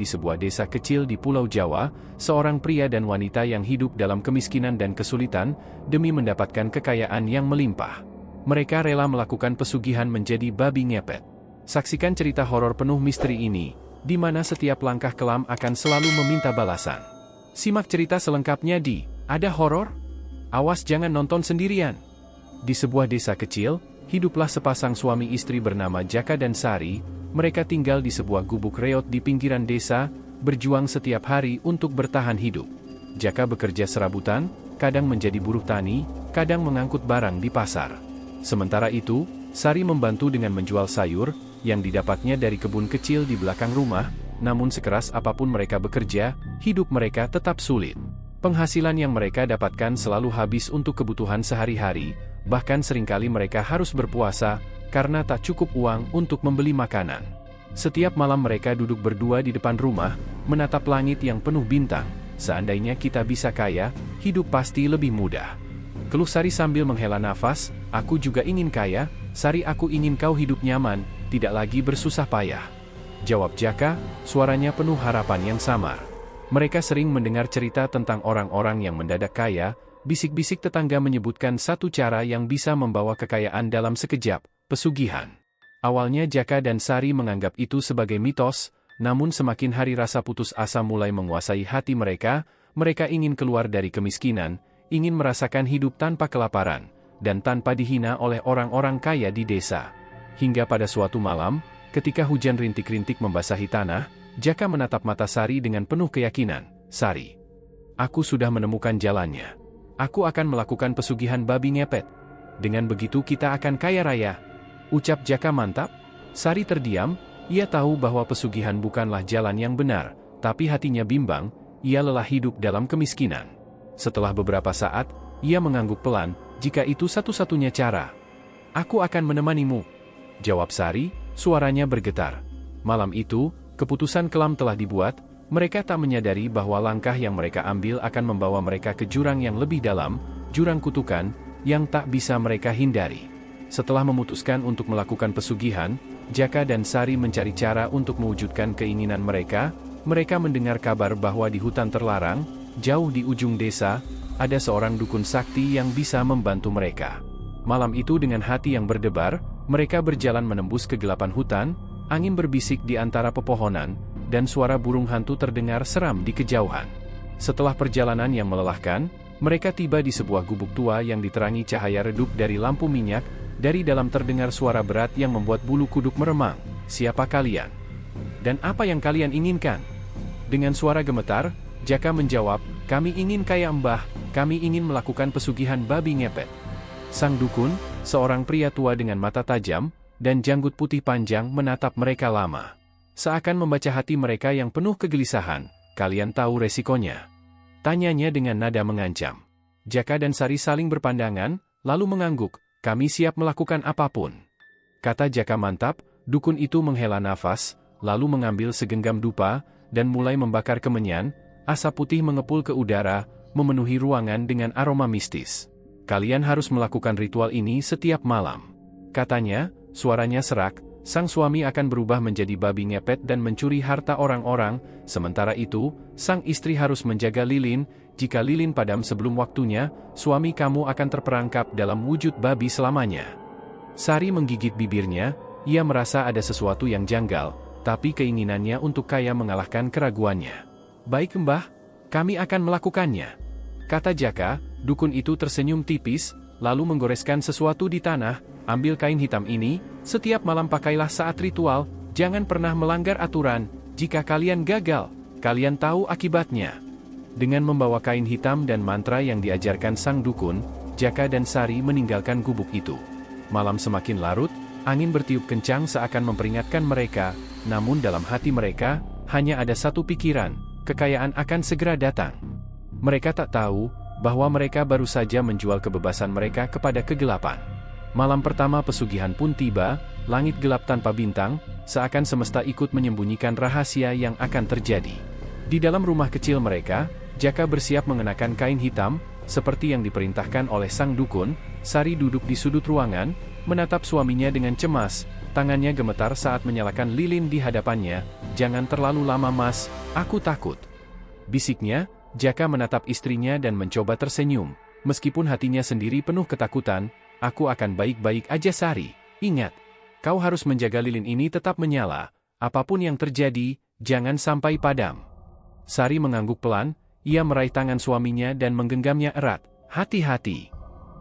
Di sebuah desa kecil di Pulau Jawa, seorang pria dan wanita yang hidup dalam kemiskinan dan kesulitan demi mendapatkan kekayaan yang melimpah. Mereka rela melakukan pesugihan menjadi babi ngepet. Saksikan cerita horor penuh misteri ini, di mana setiap langkah kelam akan selalu meminta balasan. Simak cerita selengkapnya di Ada Horor? Awas jangan nonton sendirian. Di sebuah desa kecil, hiduplah sepasang suami istri bernama Jaka dan Sari. Mereka tinggal di sebuah gubuk reot di pinggiran desa, berjuang setiap hari untuk bertahan hidup. Jaka bekerja serabutan, kadang menjadi buruh tani, kadang mengangkut barang di pasar. Sementara itu, Sari membantu dengan menjual sayur, yang didapatnya dari kebun kecil di belakang rumah, namun sekeras apapun mereka bekerja, hidup mereka tetap sulit. Penghasilan yang mereka dapatkan selalu habis untuk kebutuhan sehari-hari, bahkan seringkali mereka harus berpuasa, karena tak cukup uang untuk membeli makanan. Setiap malam mereka duduk berdua di depan rumah, menatap langit yang penuh bintang. Seandainya kita bisa kaya, hidup pasti lebih mudah. Keluh Sari sambil menghela nafas, aku juga ingin kaya, Sari aku ingin kau hidup nyaman, tidak lagi bersusah payah. Jawab Jaka, suaranya penuh harapan yang samar. Mereka sering mendengar cerita tentang orang-orang yang mendadak kaya, bisik-bisik tetangga menyebutkan satu cara yang bisa membawa kekayaan dalam sekejap. Pesugihan. Awalnya Jaka dan Sari menganggap itu sebagai mitos, namun semakin hari rasa putus asa mulai menguasai hati mereka, mereka ingin keluar dari kemiskinan, ingin merasakan hidup tanpa kelaparan, dan tanpa dihina oleh orang-orang kaya di desa. Hingga pada suatu malam, ketika hujan rintik-rintik membasahi tanah, Jaka menatap mata Sari dengan penuh keyakinan, Sari, aku sudah menemukan jalannya. Aku akan melakukan pesugihan babi ngepet. Dengan begitu kita akan kaya raya. Ucap Jaka mantap. Sari terdiam, ia tahu bahwa pesugihan bukanlah jalan yang benar, tapi hatinya bimbang, ia lelah hidup dalam kemiskinan. Setelah beberapa saat, ia mengangguk pelan, jika itu satu-satunya cara. Aku akan menemanimu. Jawab Sari, suaranya bergetar. Malam itu, keputusan kelam telah dibuat, mereka tak menyadari bahwa langkah yang mereka ambil akan membawa mereka ke jurang yang lebih dalam, jurang kutukan, yang tak bisa mereka hindari. Setelah memutuskan untuk melakukan pesugihan, Jaka dan Sari mencari cara untuk mewujudkan keinginan mereka. Mereka mendengar kabar bahwa di hutan terlarang, jauh di ujung desa, ada seorang dukun sakti yang bisa membantu mereka. Malam itu dengan hati yang berdebar, mereka berjalan menembus kegelapan hutan, angin berbisik di antara pepohonan, dan suara burung hantu terdengar seram di kejauhan. Setelah perjalanan yang melelahkan, mereka tiba di sebuah gubuk tua yang diterangi cahaya redup dari lampu minyak. Dari dalam terdengar suara berat yang membuat bulu kuduk meremang. Siapa kalian? Dan apa yang kalian inginkan? Dengan suara gemetar, Jaka menjawab, kami ingin kaya mbah, kami ingin melakukan pesugihan babi ngepet. Sang dukun, seorang pria tua dengan mata tajam, dan janggut putih panjang menatap mereka lama. Seakan membaca hati mereka yang penuh kegelisahan, kalian tahu resikonya? Tanyanya dengan nada mengancam. Jaka dan Sari saling berpandangan, lalu mengangguk. Kami siap melakukan apapun. Kata Jaka mantap, dukun itu menghela nafas, lalu mengambil segenggam dupa, dan mulai membakar kemenyan, asap putih mengepul ke udara, memenuhi ruangan dengan aroma mistis. Kalian harus melakukan ritual ini setiap malam. Katanya, suaranya serak, sang suami akan berubah menjadi babi ngepet dan mencuri harta orang-orang, sementara itu, sang istri harus menjaga lilin. Jika lilin padam sebelum waktunya, suami kamu akan terperangkap dalam wujud babi selamanya. Sari menggigit bibirnya, ia merasa ada sesuatu yang janggal, tapi keinginannya untuk kaya mengalahkan keraguannya. Baik mbah, kami akan melakukannya. Kata Jaka, dukun itu tersenyum tipis, lalu menggoreskan sesuatu di tanah, ambil kain hitam ini, setiap malam pakailah saat ritual, jangan pernah melanggar aturan, jika kalian gagal, kalian tahu akibatnya. Dengan membawa kain hitam dan mantra yang diajarkan sang dukun, Jaka dan Sari meninggalkan gubuk itu. Malam semakin larut, angin bertiup kencang seakan memperingatkan mereka, namun dalam hati mereka, hanya ada satu pikiran, kekayaan akan segera datang. Mereka tak tahu, bahwa mereka baru saja menjual kebebasan mereka kepada kegelapan. Malam pertama pesugihan pun tiba, langit gelap tanpa bintang, seakan semesta ikut menyembunyikan rahasia yang akan terjadi. Di dalam rumah kecil mereka, Jaka bersiap mengenakan kain hitam, seperti yang diperintahkan oleh sang dukun. Sari duduk di sudut ruangan, menatap suaminya dengan cemas, Tangannya gemetar saat menyalakan lilin di hadapannya. "Jangan terlalu lama mas, aku takut." Bisiknya. Jaka menatap istrinya dan mencoba tersenyum. Meskipun hatinya sendiri penuh ketakutan, "Aku akan baik-baik aja Sari. Ingat, kau harus menjaga lilin ini tetap menyala. Apapun yang terjadi, jangan sampai padam." Sari mengangguk pelan, ia meraih tangan suaminya dan menggenggamnya erat. "Hati-hati,"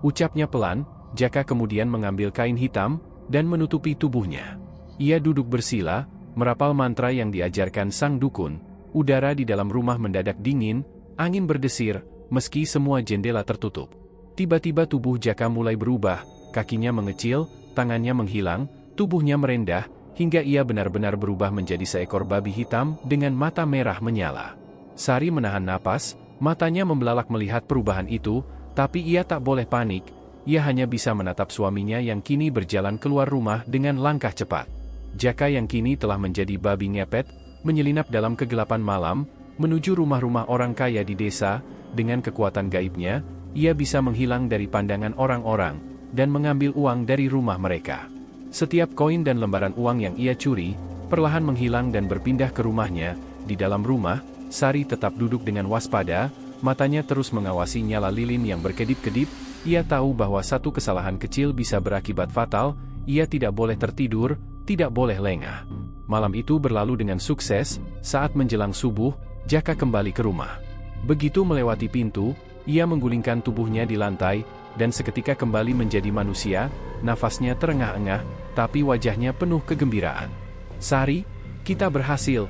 ucapnya pelan. Jaka kemudian mengambil kain hitam dan menutupi tubuhnya. Ia duduk bersila, merapal mantra yang diajarkan sang dukun. Udara di dalam rumah mendadak dingin, angin berdesir, meski semua jendela tertutup. Tiba-tiba tubuh Jaka mulai berubah, kakinya mengecil, tangannya menghilang, tubuhnya merendah, hingga ia benar-benar berubah menjadi seekor babi hitam dengan mata merah menyala. Sari menahan napas, matanya membelalak melihat perubahan itu, tapi ia tak boleh panik. Ia hanya bisa menatap suaminya yang kini berjalan keluar rumah dengan langkah cepat. Jaka yang kini telah menjadi babi ngepet, menyelinap dalam kegelapan malam, menuju rumah-rumah orang kaya di desa. Dengan kekuatan gaibnya, ia bisa menghilang dari pandangan orang-orang, dan mengambil uang dari rumah mereka. Setiap koin dan lembaran uang yang ia curi, perlahan menghilang dan berpindah ke rumahnya. Di dalam rumah, Sari tetap duduk dengan waspada, matanya terus mengawasi nyala lilin yang berkedip-kedip. Ia tahu bahwa satu kesalahan kecil bisa berakibat fatal. Ia tidak boleh tertidur, tidak boleh lengah. Malam itu berlalu dengan sukses. Saat menjelang subuh, Jaka kembali ke rumah. Begitu melewati pintu, ia menggulingkan tubuhnya di lantai, dan seketika kembali menjadi manusia. Nafasnya terengah-engah, tapi wajahnya penuh kegembiraan. "Sari, kita berhasil,"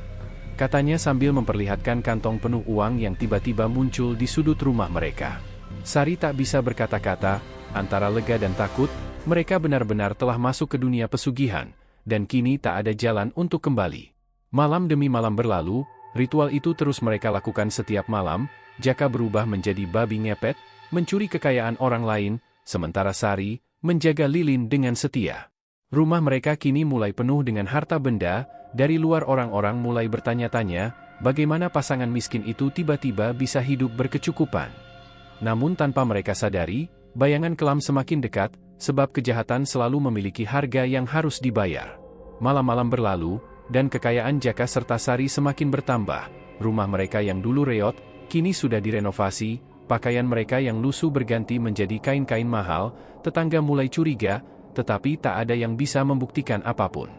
katanya sambil memperlihatkan kantong penuh uang yang tiba-tiba muncul di sudut rumah mereka. Sari tak bisa berkata-kata, antara lega dan takut. Mereka benar-benar telah masuk ke dunia pesugihan, dan kini tak ada jalan untuk kembali. Malam demi malam berlalu, ritual itu terus mereka lakukan setiap malam. Jaka berubah menjadi babi ngepet, mencuri kekayaan orang lain, sementara Sari menjaga lilin dengan setia. Rumah mereka kini mulai penuh dengan harta benda. Dari luar orang-orang mulai bertanya-tanya, bagaimana pasangan miskin itu tiba-tiba bisa hidup berkecukupan. Namun tanpa mereka sadari, bayangan kelam semakin dekat, sebab kejahatan selalu memiliki harga yang harus dibayar. Malam-malam berlalu, dan kekayaan Jaka serta Sari semakin bertambah. Rumah mereka yang dulu reot, kini sudah direnovasi. Pakaian mereka yang lusuh berganti menjadi kain-kain mahal. Tetangga mulai curiga, tetapi tak ada yang bisa membuktikan apapun.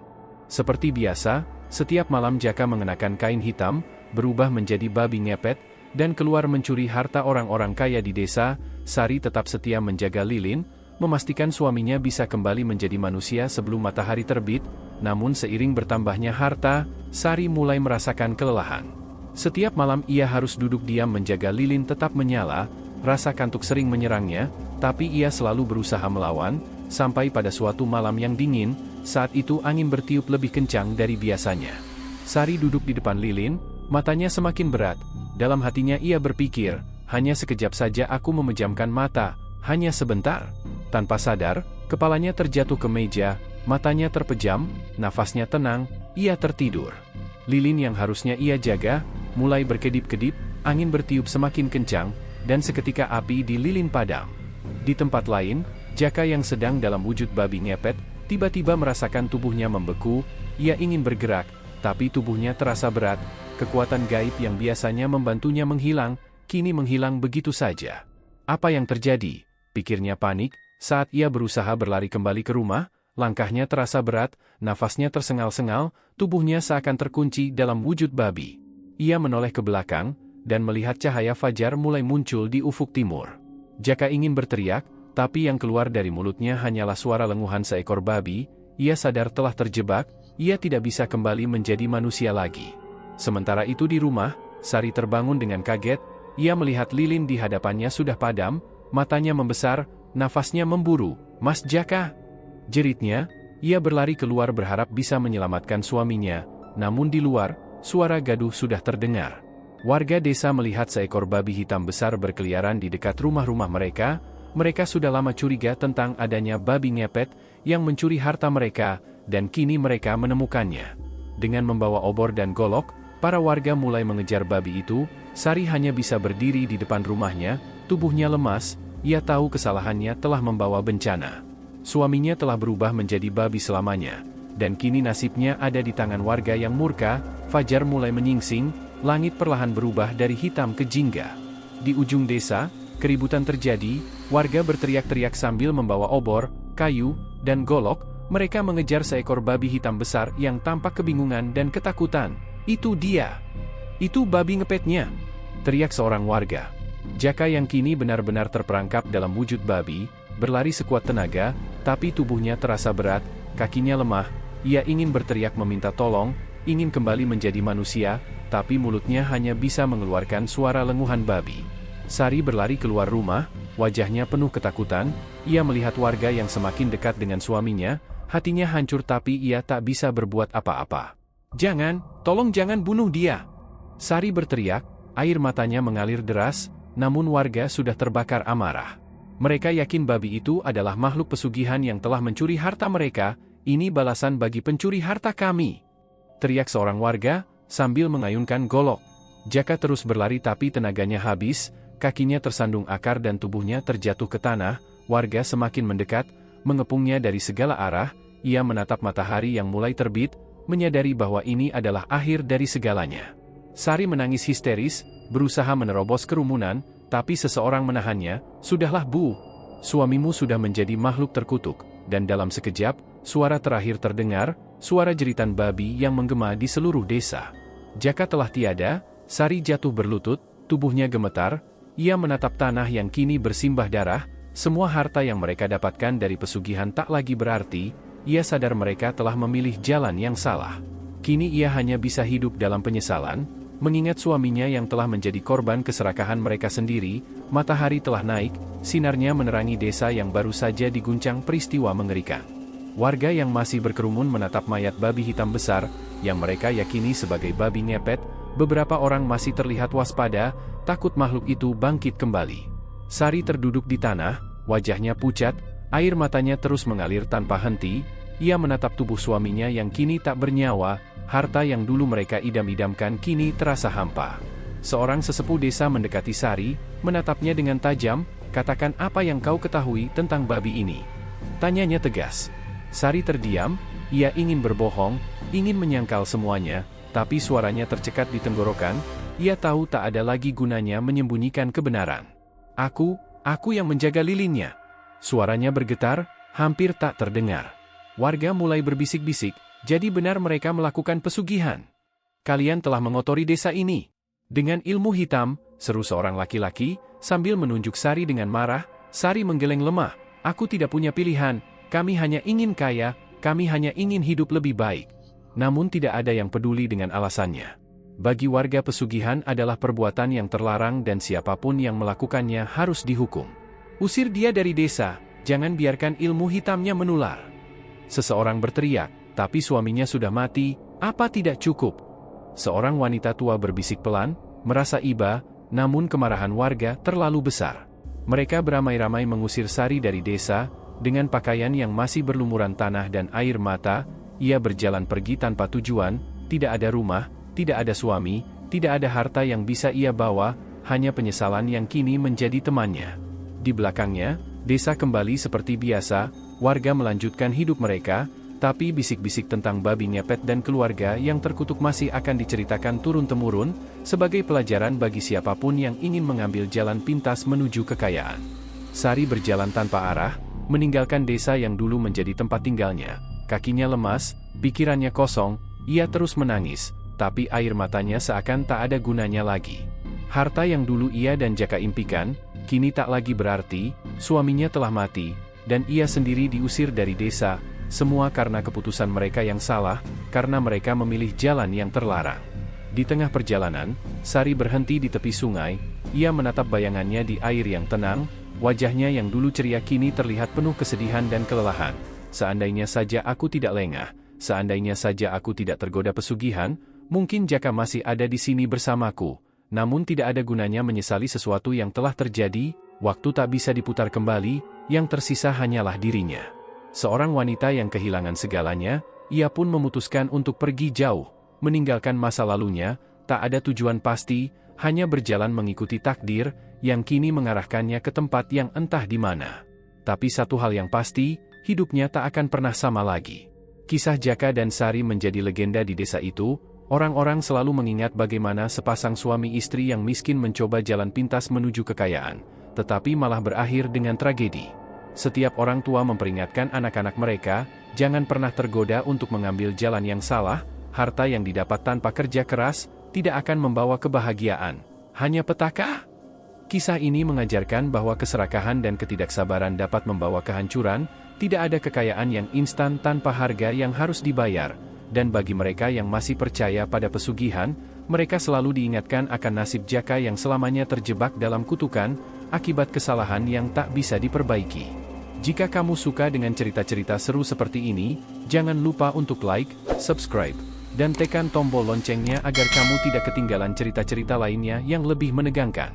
Seperti biasa, setiap malam Jaka mengenakan kain hitam, berubah menjadi babi ngepet, dan keluar mencuri harta orang-orang kaya di desa. Sari tetap setia menjaga lilin, memastikan suaminya bisa kembali menjadi manusia sebelum matahari terbit. Namun seiring bertambahnya harta, Sari mulai merasakan kelelahan. Setiap malam ia harus duduk diam menjaga lilin tetap menyala. Rasa kantuk sering menyerangnya, tapi ia selalu berusaha melawan, sampai pada suatu malam yang dingin. Saat itu angin bertiup lebih kencang dari biasanya. Sari duduk di depan lilin, matanya semakin berat. Dalam hatinya ia berpikir, hanya sekejap saja aku memejamkan mata, hanya sebentar. Tanpa sadar, kepalanya terjatuh ke meja, matanya terpejam, nafasnya tenang, ia tertidur. Lilin yang harusnya ia jaga, mulai berkedip-kedip, angin bertiup semakin kencang, dan seketika api di lilin padam. Di tempat lain, Jaka yang sedang dalam wujud babi ngepet, tiba-tiba merasakan tubuhnya membeku. Ia ingin bergerak, tapi tubuhnya terasa berat. Kekuatan gaib yang biasanya membantunya menghilang, kini menghilang begitu saja. Apa yang terjadi? Pikirnya panik. Saat ia berusaha berlari kembali ke rumah, langkahnya terasa berat, nafasnya tersengal-sengal, tubuhnya seakan terkunci dalam wujud babi. Ia menoleh ke belakang, dan melihat cahaya fajar mulai muncul di ufuk timur. Jaka ingin berteriak, tapi yang keluar dari mulutnya hanyalah suara lenguhan seekor babi. Ia sadar telah terjebak, ia tidak bisa kembali menjadi manusia lagi. Sementara itu di rumah, Sari terbangun dengan kaget. Ia melihat lilin di hadapannya sudah padam, matanya membesar, nafasnya memburu. "Mas Jaka!" jeritnya. Ia berlari keluar berharap bisa menyelamatkan suaminya. Namun di luar, suara gaduh sudah terdengar. Warga desa melihat seekor babi hitam besar berkeliaran di dekat rumah-rumah mereka. Mereka sudah lama curiga tentang adanya babi ngepet yang mencuri harta mereka, dan kini mereka menemukannya. Dengan membawa obor dan golok, para warga mulai mengejar babi itu. Sari hanya bisa berdiri di depan rumahnya, tubuhnya lemas. Ia tahu kesalahannya telah membawa bencana. Suaminya telah berubah menjadi babi selamanya. dan kini nasibnya ada di tangan warga yang murka. Fajar mulai menyingsing, langit perlahan berubah dari hitam ke jingga. Di ujung desa, keributan terjadi, warga berteriak-teriak sambil membawa obor, kayu, dan golok. Mereka mengejar seekor babi hitam besar yang tampak kebingungan dan ketakutan. "Itu dia! Itu babi ngepetnya!" teriak seorang warga. Jaka yang kini benar-benar terperangkap dalam wujud babi, berlari sekuat tenaga, tapi tubuhnya terasa berat, kakinya lemah. Ia ingin berteriak meminta tolong, ingin kembali menjadi manusia, tapi mulutnya hanya bisa mengeluarkan suara lenguhan babi. Sari berlari keluar rumah, wajahnya penuh ketakutan. Ia melihat warga yang semakin dekat dengan suaminya, hatinya hancur tapi ia tak bisa berbuat apa-apa. "Jangan, tolong jangan bunuh dia!" Sari berteriak, air matanya mengalir deras, namun warga sudah terbakar amarah. Mereka yakin babi itu adalah makhluk pesugihan yang telah mencuri harta mereka. "Ini balasan bagi pencuri harta kami!" teriak seorang warga, sambil mengayunkan golok. Jaka terus berlari tapi tenaganya habis, kakinya tersandung akar dan tubuhnya terjatuh ke tanah. Warga semakin mendekat, mengepungnya dari segala arah. Ia menatap matahari yang mulai terbit, menyadari bahwa ini adalah akhir dari segalanya. Sari menangis histeris, berusaha menerobos kerumunan, tapi seseorang menahannya. "Sudahlah Bu, suamimu sudah menjadi makhluk terkutuk." Dan dalam sekejap, suara terakhir terdengar, suara jeritan babi yang menggema di seluruh desa. Jaka telah tiada, Sari jatuh berlutut, tubuhnya gemetar. Ia menatap tanah yang kini bersimbah darah. Semua harta yang mereka dapatkan dari pesugihan tak lagi berarti. Ia sadar mereka telah memilih jalan yang salah. Kini ia hanya bisa hidup dalam penyesalan, mengingat suaminya yang telah menjadi korban keserakahan mereka sendiri. Matahari telah naik, sinarnya menerangi desa yang baru saja diguncang peristiwa mengerikan. Warga yang masih berkerumun menatap mayat babi hitam besar, yang mereka yakini sebagai babi ngepet. Beberapa orang masih terlihat waspada, takut makhluk itu bangkit kembali. Sari terduduk di tanah, wajahnya pucat, air matanya terus mengalir tanpa henti. Ia menatap tubuh suaminya yang kini tak bernyawa, harta yang dulu mereka idam-idamkan kini terasa hampa. Seorang sesepuh desa mendekati Sari, menatapnya dengan tajam. "Katakan apa yang kau ketahui tentang babi ini?" tanyanya tegas. Sari terdiam, ia ingin berbohong, ingin menyangkal semuanya, tapi suaranya tercekat di tenggorokan. Ia tahu tak ada lagi gunanya menyembunyikan kebenaran. Aku yang menjaga lilinnya." Suaranya bergetar, hampir tak terdengar. Warga mulai berbisik-bisik, "Jadi benar mereka melakukan pesugihan? Kalian telah mengotori desa ini dengan ilmu hitam," seru seorang laki-laki, sambil menunjuk Sari dengan marah. Sari menggeleng lemah. "Aku tidak punya pilihan, kami hanya ingin kaya, kami hanya ingin hidup lebih baik." Namun tidak ada yang peduli dengan alasannya. Bagi warga pesugihan adalah perbuatan yang terlarang dan siapapun yang melakukannya harus dihukum. "Usir dia dari desa, jangan biarkan ilmu hitamnya menular." Seseorang berteriak, tapi suaminya sudah mati. "Apa tidak cukup?" Seorang wanita tua berbisik pelan, merasa iba, namun kemarahan warga terlalu besar. Mereka beramai-ramai mengusir Sari dari desa, dengan pakaian yang masih berlumuran tanah dan air mata. Ia berjalan pergi tanpa tujuan, tidak ada rumah, tidak ada suami, tidak ada harta yang bisa ia bawa, hanya penyesalan yang kini menjadi temannya. Di belakangnya, desa kembali seperti biasa, warga melanjutkan hidup mereka, tapi bisik-bisik tentang babi ngepet dan keluarga yang terkutuk masih akan diceritakan turun-temurun, sebagai pelajaran bagi siapapun yang ingin mengambil jalan pintas menuju kekayaan. Sari berjalan tanpa arah, meninggalkan desa yang dulu menjadi tempat tinggalnya. Kakinya lemas, pikirannya kosong, ia terus menangis, tapi air matanya seakan tak ada gunanya lagi. Harta yang dulu ia dan Jaka impikan, kini tak lagi berarti. Suaminya telah mati, dan ia sendiri diusir dari desa, semua karena keputusan mereka yang salah, karena mereka memilih jalan yang terlarang. Di tengah perjalanan, Sari berhenti di tepi sungai. Ia menatap bayangannya di air yang tenang, wajahnya yang dulu ceria kini terlihat penuh kesedihan dan kelelahan. "Seandainya saja aku tidak lengah, seandainya saja aku tidak tergoda pesugihan, mungkin Jaka masih ada di sini bersamaku." Namun tidak ada gunanya menyesali sesuatu yang telah terjadi, waktu tak bisa diputar kembali, yang tersisa hanyalah dirinya. Seorang wanita yang kehilangan segalanya, ia pun memutuskan untuk pergi jauh, meninggalkan masa lalunya, tak ada tujuan pasti, hanya berjalan mengikuti takdir, yang kini mengarahkannya ke tempat yang entah di mana. Tapi satu hal yang pasti, hidupnya tak akan pernah sama lagi. Kisah Jaka dan Sari menjadi legenda di desa itu. Orang-orang selalu mengingat bagaimana sepasang suami istri yang miskin mencoba jalan pintas menuju kekayaan, tetapi malah berakhir dengan tragedi. Setiap orang tua memperingatkan anak-anak mereka, jangan pernah tergoda untuk mengambil jalan yang salah. Harta yang didapat tanpa kerja keras tidak akan membawa kebahagiaan, hanya petaka. Kisah ini mengajarkan bahwa keserakahan dan ketidaksabaran dapat membawa kehancuran. Tidak ada kekayaan yang instan tanpa harga yang harus dibayar. Dan bagi mereka yang masih percaya pada pesugihan, mereka selalu diingatkan akan nasib Jaka yang selamanya terjebak dalam kutukan, akibat kesalahan yang tak bisa diperbaiki. Jika kamu suka dengan cerita-cerita seru seperti ini, jangan lupa untuk like, subscribe, dan tekan tombol loncengnya agar kamu tidak ketinggalan cerita-cerita lainnya yang lebih menegangkan.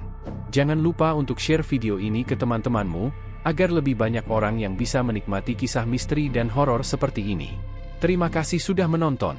Jangan lupa untuk share video ini ke teman-temanmu, agar lebih banyak orang yang bisa menikmati kisah misteri dan horor seperti ini. Terima kasih sudah menonton.